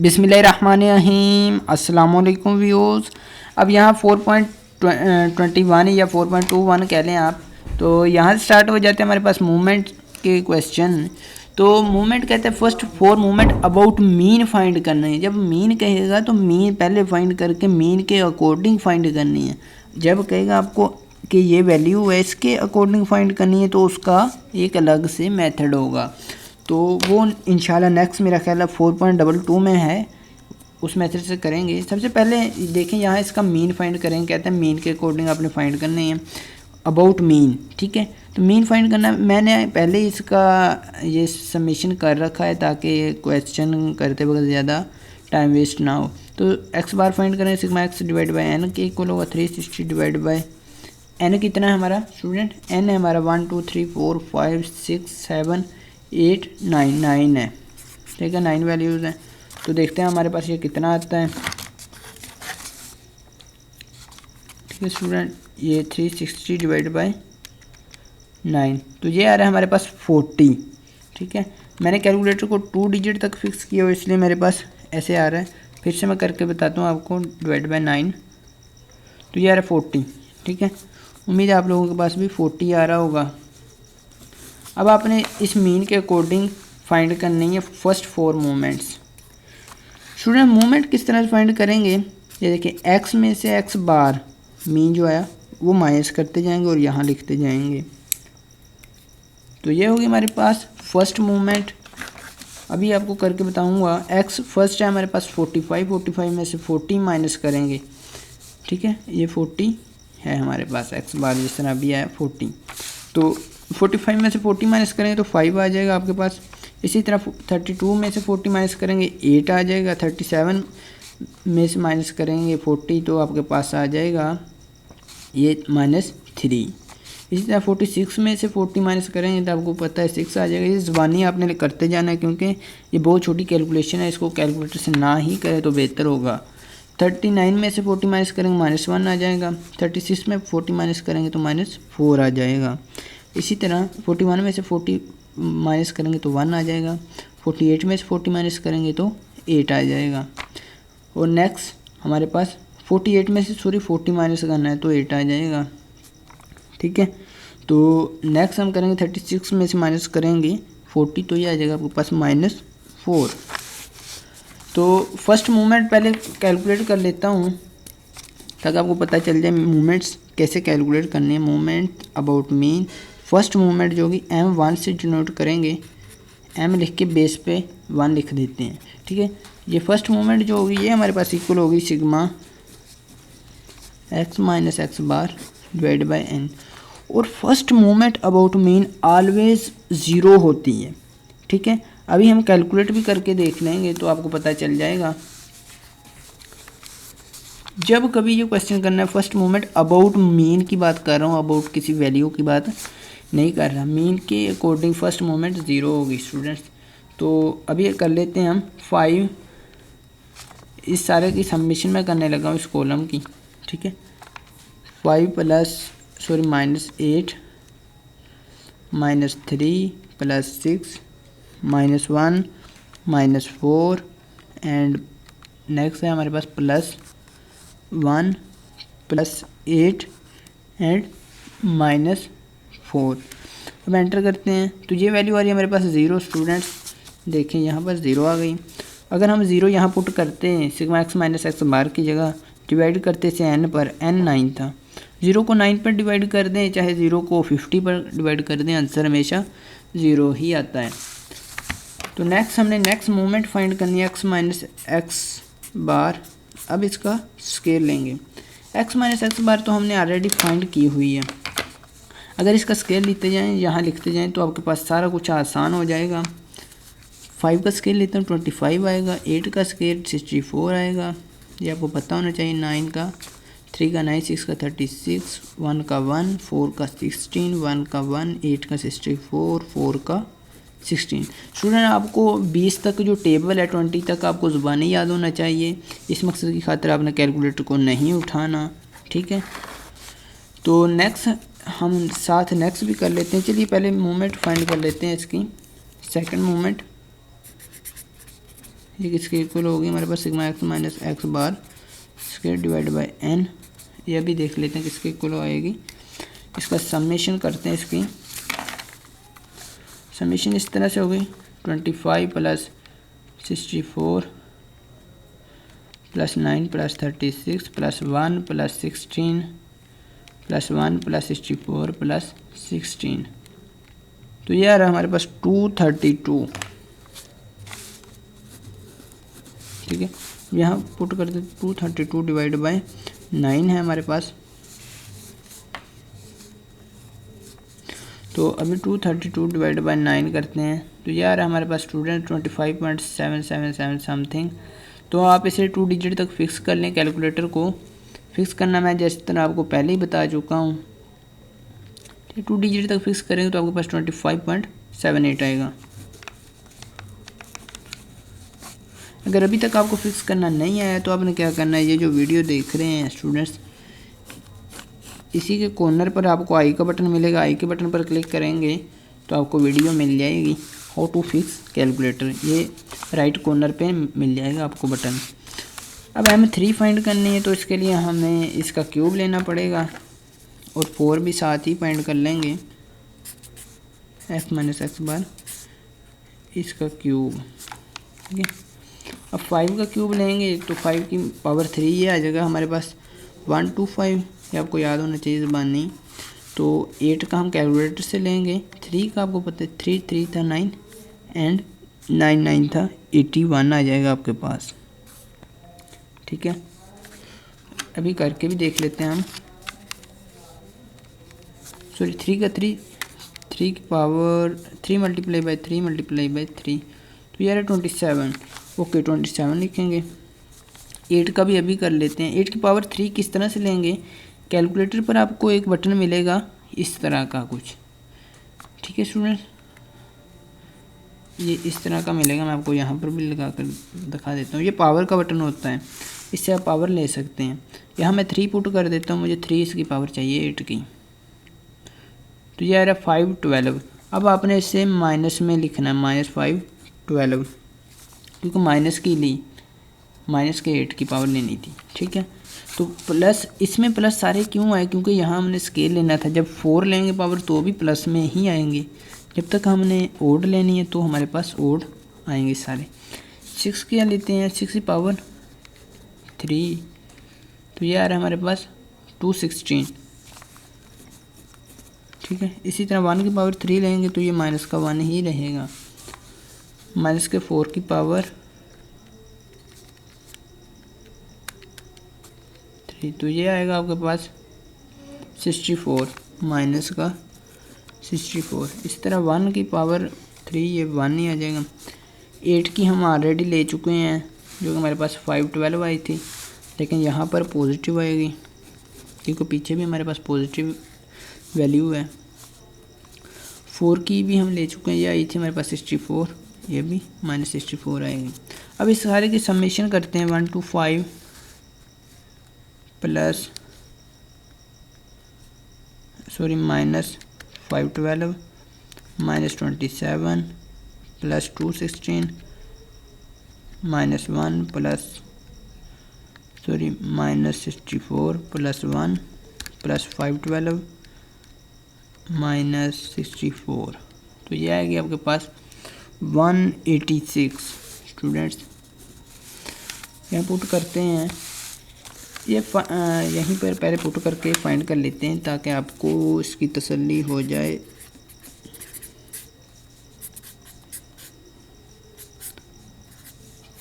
बिस्मिल्लाहिर्रहमानिर्रहीम अस्सलाम वालेकुम व्यूअर्स। अब यहाँ 4.21 या 4.21 कह लें आप, तो यहाँ से स्टार्ट हो जाते हैं हमारे पास मूवमेंट के क्वेश्चन। तो मूवमेंट कहते हैं first 4 movement about mean find करना है। जब मीन कहेगा तो मीन पहले फाइंड करके मीन के अकॉर्डिंग फाइंड करनी है। जब कहेगा आपको कि ये वैल्यू है इसके अकॉर्डिंग फाइंड करनी है तो उसका एक अलग से मेथड होगा, तो वो इंशाल्लाह नेक्स्ट मेरा ख्याल है 4.22 में है, उस मेथड से करेंगे। सबसे पहले देखें यहाँ इसका मीन फाइंड करेंगे। कहते हैं मीन के अकॉर्डिंग आपने फाइंड करने हैं अबाउट मीन, ठीक है। तो मीन फाइंड करना मैंने पहले ही इसका ये सबमिशन कर रखा है ताकि क्वेश्चन करते वक्त ज़्यादा टाइम वेस्ट ना हो। तो एक्स बार फाइंड करें, sigma x divide by n के इक्वल होगा 360 डिवाइड बाई एन। कितना है हमारा स्टूडेंट? एन है हमारा 1 2 3 4 5 6 7 8 9 9 है, ठीक है। 9 वैल्यूज़ हैं। तो देखते हैं हमारे पास ये कितना आता है, ठीक है स्टूडेंट। ये 360 डिवाइड बाई 9, तो ये आ रहा है हमारे पास 40, ठीक है। मैंने कैलकुलेटर को 2 डिजिट तक फिक्स किया हुआ इसलिए मेरे पास ऐसे आ रहा है। फिर से मैं करके बताता हूँ आपको, डिवाइड बाई 9, तो ये आ रहा है 40, ठीक है। उम्मीद है आप लोगों के पास भी 40 आ रहा होगा। अब आपने इस मीन के अकॉर्डिंग फाइंड करनी है फर्स्ट 4 मूवमेंट्स। स्टूडेंट मूवमेंट किस तरह से फाइंड करेंगे, ये देखिए एक्स में से एक्स बार मीन जो आया वो माइनस करते जाएंगे और यहाँ लिखते जाएंगे। तो ये होगी हमारे पास फर्स्ट मूवमेंट। अभी आपको करके बताऊंगा। एक्स फर्स्ट है हमारे पास 45, 45 में से 40 माइनस करेंगे, ठीक है। ये 40 है हमारे पास एक्स बार जिस तरह अभी आया 40, तो 45 में से 40 माइनस करेंगे तो 5 आ जाएगा आपके पास। इसी तरह 32 में से 40 माइनस करेंगे 8 आ जाएगा। 37 में से माइनस करेंगे 40 तो आपके पास आ जाएगा ये -3। इसी तरह 46 में से 40 माइनस करेंगे तो आपको पता है 6 आ जाएगा। ये ज़बानी आपने करते जाना है क्योंकि ये बहुत छोटी कैलकुलेशन है, इसको कैलकुलेटर से ना ही करें तो बेहतर होगा। 39 में से 40 माइनस करेंगे -1 आ जाएगा। 36 में 40 माइनस करेंगे तो -4 आ जाएगा। इसी तरह 41 में से 40 माइनस करेंगे तो 1 आ जाएगा। 48 में से 40 माइनस करेंगे तो 8 आ जाएगा। और नेक्स्ट हमारे पास 48 में से 40 माइनस करना है तो 8 आ जाएगा, ठीक है। तो नेक्स्ट हम करेंगे 36 में से माइनस करेंगे 40 तो ये आ जाएगा आपके पास -4। तो फर्स्ट मूवमेंट पहले कैलकुलेट कर लेता हूँ ताकि आपको पता चल जाए मूवमेंट्स कैसे कैलकुलेट करने हैं। Movement about mean first movement जो कि M1 से डिनोट करेंगे, M लिख के बेस पे 1 लिख देते हैं, ठीक है। ये फर्स्ट मूवमेंट जो होगी ये हमारे पास इक्वल होगी sigma x minus x bar divide by n। और first movement about mean always 0 होती है, ठीक है। अभी हम कैलकुलेट भी करके देख लेंगे तो आपको पता चल जाएगा। जब कभी ये क्वेश्चन करना है फर्स्ट मूवमेंट अबाउट मीन की बात कर रहा हूँ, अबाउट किसी वैल्यू की बात नहीं कर रहा। मीन के अकॉर्डिंग फर्स्ट मूवमेंट 0 होगी स्टूडेंट्स। तो अभी ये कर लेते हैं हम 5, इस सारे की सबमिशन में करने लगा हूँ इस कॉलम की, ठीक है। 5 प्लस -8 -3 प्लस 6 -1 -4 एंड नेक्स्ट है हमारे पास +1 +8 एंड -4। अब एंटर करते हैं तो ये वैल्यू आ रही है हमारे पास 0 स्टूडेंट्स। देखें यहाँ पर 0 आ गई। अगर हम 0 यहाँ पुट करते हैं सिग्मा एक्स माइनस एक्स बार की जगह डिवाइड करते से n पर, n 9 था। 0 को 9 पर डिवाइड कर दें चाहे 0 को 50 पर डिवाइड कर दें, आंसर हमेशा 0 ही आता है। तो नेक्स्ट हमने नेक्स्ट मूवमेंट फाइंड करनी है एक्स माइनस एक्स बार। अब इसका स्केल लेंगे। एक्स माइनस एक्स बार तो हमने ऑलरेडी फाइंड की हुई है। अगर इसका स्केल लेते जाएं यहाँ लिखते जाएं तो आपके पास सारा कुछ आसान हो जाएगा। 5 का स्केल लेते हैं 25 आएगा। 8 का स्केल 64 आएगा, ये आपको पता होना चाहिए। 9 का 3 का 9, 6 का 36, 1 का 1, 4 का 16, 1 का 1, 8 का 64, 4 का 16। स्टूडेंट आपको 20 तक जो टेबल है 20 तक आपको ज़ुबानी याद होना चाहिए। इस मकसद की खातिर आपने कैलकुलेटर को नहीं उठाना, ठीक है। तो नेक्स्ट हम साथ नेक्स्ट भी कर लेते हैं। चलिए पहले मूवमेंट फाइंड कर लेते हैं इसकी। सेकंड मूवमेंट ये किसके इक्वल होगी हमारे पास sigma x minus x bar square divide by n. ये भी देख लेते हैं किसके इक्वल आएगी। इसका समेशन करते हैं। इसकी समेशन इस तरह से होगी 25 plus 64 plus 9 plus 36 plus 1 plus 16 plus 1 plus 64 plus 16। तो ये आ रहा है हमारे पास 232। ठीक है, यहाँ पुट कर देते 232 डिवाइड बाय 9 है हमारे पास। तो अभी 232 डिवाइड बाय 9 करते हैं तो ये आ रहा है हमारे पास स्टूडेंट 25.777 समथिंग। तो आप इसे 2 डिजिट तक फिक्स कर लें। कैलकुलेटर को फिक्स करना मैं जिस तरह आपको पहले ही बता चुका हूँ। 2 डिजिट तक फिक्स करेंगे तो आपके पास 25.78 आएगा। अगर अभी तक आपको फिक्स करना नहीं आया तो आपने क्या करना है, ये जो वीडियो देख रहे हैं स्टूडेंट्स, इसी के कॉर्नर पर आपको आई का बटन मिलेगा। आई के बटन पर क्लिक करेंगे तो आपको वीडियो मिल जाएगी हाउ टू फिक्स कैलकुलेटर। ये राइट कॉर्नर पे मिल जाएगा आपको बटन। अब हमें 3 फाइंड करनी है तो इसके लिए हमें इसका क्यूब लेना पड़ेगा और 4 भी साथ ही फाइंड कर लेंगे। एक्स माइनस एक्स बार इसका क्यूब। ठीक है, अब 5 का क्यूब लेंगे तो 5 की पावर 3 ये आ जाएगा हमारे पास 125। ये आपको याद होना चाहिए ज़बान नहीं। तो 8 का हम कैलकुलेटर से लेंगे। 3 का आपको पता है 3 था 9 एंड 9 था 81 आ जाएगा आपके पास। ठीक है, अभी करके भी देख लेते हैं हम। सॉरी 3 का 3 की पावर 3 मल्टीप्लाई बाय 3 तो यार 27। ओके 27 लिखेंगे। 8 का भी अभी कर लेते हैं। 8 की पावर 3 किस तरह से लेंगे, कैलकुलेटर पर आपको एक बटन मिलेगा इस तरह का कुछ। ठीक है स्टूडेंट्स, ये इस तरह का मिलेगा। मैं आपको यहाँ पर भी लगा कर दिखा देता हूँ। ये पावर का बटन होता है, इससे आप पावर ले सकते हैं। यहाँ मैं 3 पुट कर देता हूँ, मुझे 3 इसकी पावर चाहिए 8 की। तो ये आ रहा है 512। अब आपने इसे माइनस में लिखना है -512, क्योंकि माइनस की ली, माइनस के 8 की पावर लेनी थी। ठीक है, तो प्लस इसमें प्लस सारे क्यों आए, क्योंकि यहाँ हमने स्केल लेना था। जब 4 लेंगे पावर तो भी प्लस में ही आएंगे। जब तक हमने ओड लेनी है तो हमारे पास ओड आएंगे सारे। 6 क्या लेते हैं, 6 की पावर 3 तो ये आ रहा है हमारे पास 216। ठीक है, इसी तरह 1 की पावर 3 लेंगे तो ये माइनस का 1 ही रहेगा। माइनस के 4 की पावर 3 तो ये आएगा आपके पास 64 माइनस का 64। इस तरह 1 की पावर 3 ये 1 ही आ जाएगा। 8 की हम ऑलरेडी ले चुके हैं जो कि हमारे पास 512 आई थी, लेकिन यहाँ पर पॉजिटिव आएगी क्योंकि पीछे भी हमारे पास पॉजिटिव वैल्यू है। 4 की भी हम ले चुके हैं, ये आई थी हमारे पास 64, ये भी -64 आएगी। अब इस सारे की समेशन करते हैं। 125 plus -512 -27 plus 216 -1 plus -64 plus 1 plus 512 -64। तो ये आएगी आपके पास 186। स्टूडेंट्स यहाँ पुट करते हैं। ये यहीं पर पहले पुट करके फाइंड कर लेते हैं ताकि आपको इसकी तसल्ली हो जाए।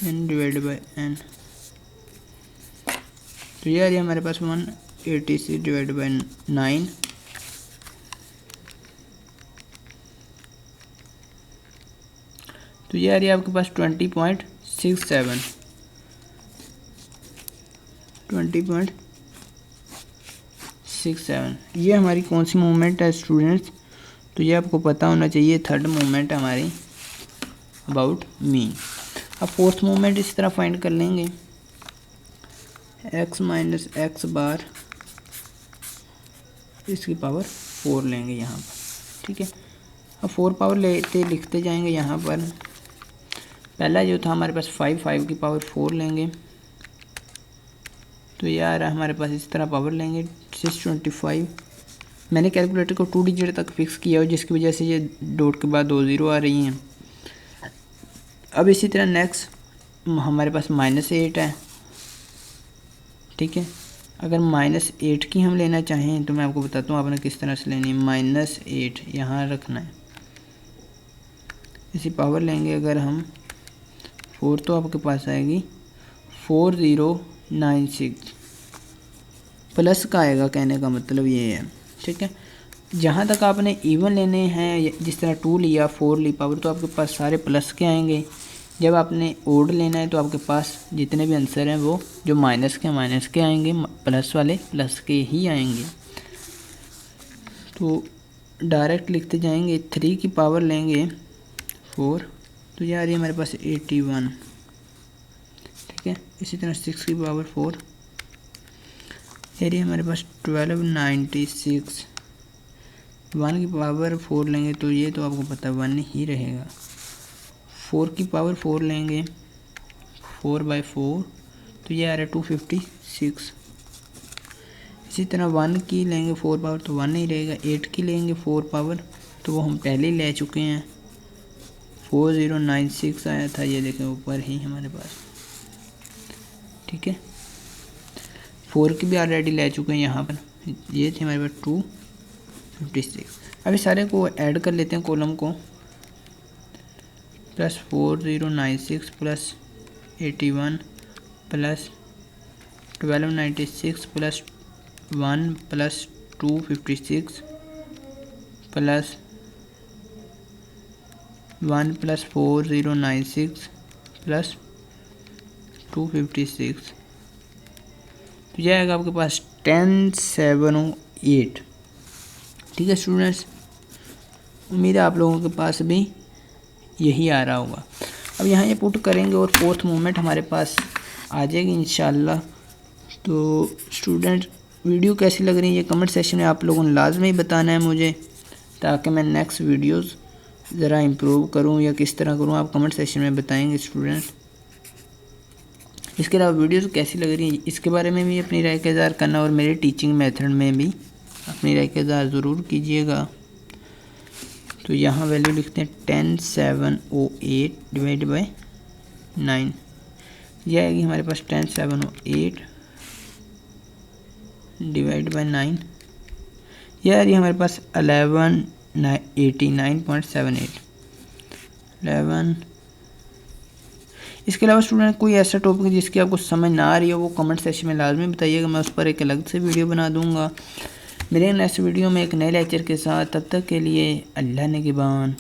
डिवाइड बाय n तो ये आ रही है हमारे पास 186 डिवाइड बाय 9। तो ये आ रही है आपके पास 20.67 20.67। ये हमारी कौन सी मूवमेंट है स्टूडेंट्स, तो ये आपको पता होना चाहिए। थर्ड मूवमेंट हमारी अबाउट मी। अब फोर्थ मूवमेंट इस तरह फाइंड कर लेंगे। x माइनस एक्स बार इसकी पावर 4 लेंगे यहाँ पर। ठीक है, अब 4 पावर लेते लिखते जाएंगे यहाँ पर। पहला जो था हमारे पास 5 की पावर 4 लेंगे तो ये आ रहा है हमारे पास, इस तरह पावर लेंगे 625। मैंने कैलकुलेटर को 2 डिजिट तक फिक्स किया हो, जिसकी वजह से ये डॉट के बाद 2 ज़ीरो आ रही हैं। अब इसी तरह नेक्स्ट हमारे पास -8 है, ठीक है। अगर -8 की हम लेना चाहें तो मैं आपको बताता हूँ आपने किस तरह से लेनी है। -8 यहाँ रखना है, इसी पावर लेंगे अगर हम 4 तो आपके पास आएगी 4096 प्लस का आएगा, कहने का मतलब ये है, ठीक है। जहाँ तक आपने इवन लेने हैं, जिस तरह 2 लिया 4 ली पावर, तो आपके पास सारे प्लस के आएंगे। जब आपने ओड लेना है तो आपके पास जितने भी आंसर हैं वो जो माइनस के आएंगे, प्लस वाले प्लस के ही आएंगे। तो डायरेक्ट लिखते जाएंगे, 3 की पावर लेंगे 4 तो ये आ रही है हमारे पास 81, ठीक है। इसी तरह 6 की पावर 4 ये रही हमारे पास 1296। 1 की पावर 4 लेंगे तो ये तो आपको पता 1 ही रहेगा। 4 की पावर 4 लेंगे 4/4 तो ये आ रहा है 256। इसी तरह 1 की लेंगे 4 पावर तो 1 ही रहेगा। 8 की लेंगे 4 पावर तो वो हम पहले ही ले चुके हैं, 4096 आया था, ये देखें ऊपर ही हमारे पास, ठीक है। 4 की भी ऑलरेडी ले चुके हैं यहाँ पर, ये थे हमारे पास 256। अभी सारे को ऐड कर लेते हैं कॉलम को, plus 4096 plus 81 plus 1296 plus 1 plus 256 plus 1 plus 4096 plus 256 तो यह आएगा आपके पास 10708, ठीक है स्टूडेंट्स। उम्मीद है आप लोगों के पास भी यही आ रहा होगा। अब यहाँ ये पुट करेंगे और फोर्थ मूवमेंट हमारे पास आ जाएगी इंशाल्लाह। तो स्टूडेंट वीडियो कैसी लग रही है ये कमेंट सेक्शन में आप लोगों ने लाजमी बताना है मुझे, ताकि मैं नेक्स्ट वीडियोस ज़रा इम्प्रूव करूँ या किस तरह करूँ, आप कमेंट सेक्शन में बताएंगे स्टूडेंट। इसके अलावा वीडियोस कैसी लग रही है इसके बारे में भी अपनी राय का इज़हार करना और मेरे टीचिंग मेथड में भी अपनी राय का इज़हार ज़रूर कीजिएगा। तो यहाँ वैल्यू लिखते हैं 10708 डिवाइड बाई 9, यह आएगी हमारे पास 10708 डिवाइड बाई 9, यह आ रही है हमारे पास 1189.78 11। इसके अलावा स्टूडेंट कोई ऐसा टॉपिक जिसकी आपको समझ ना आ रही हो वो कमेंट सेक्शन में लाजमी बताइएगा, मैं उस पर एक अलग से वीडियो बना दूंगा। मेरे नेक्स्ट वीडियो में एक नए लेक्चर के साथ, तब तक के लिए अल्लाह निगहबान।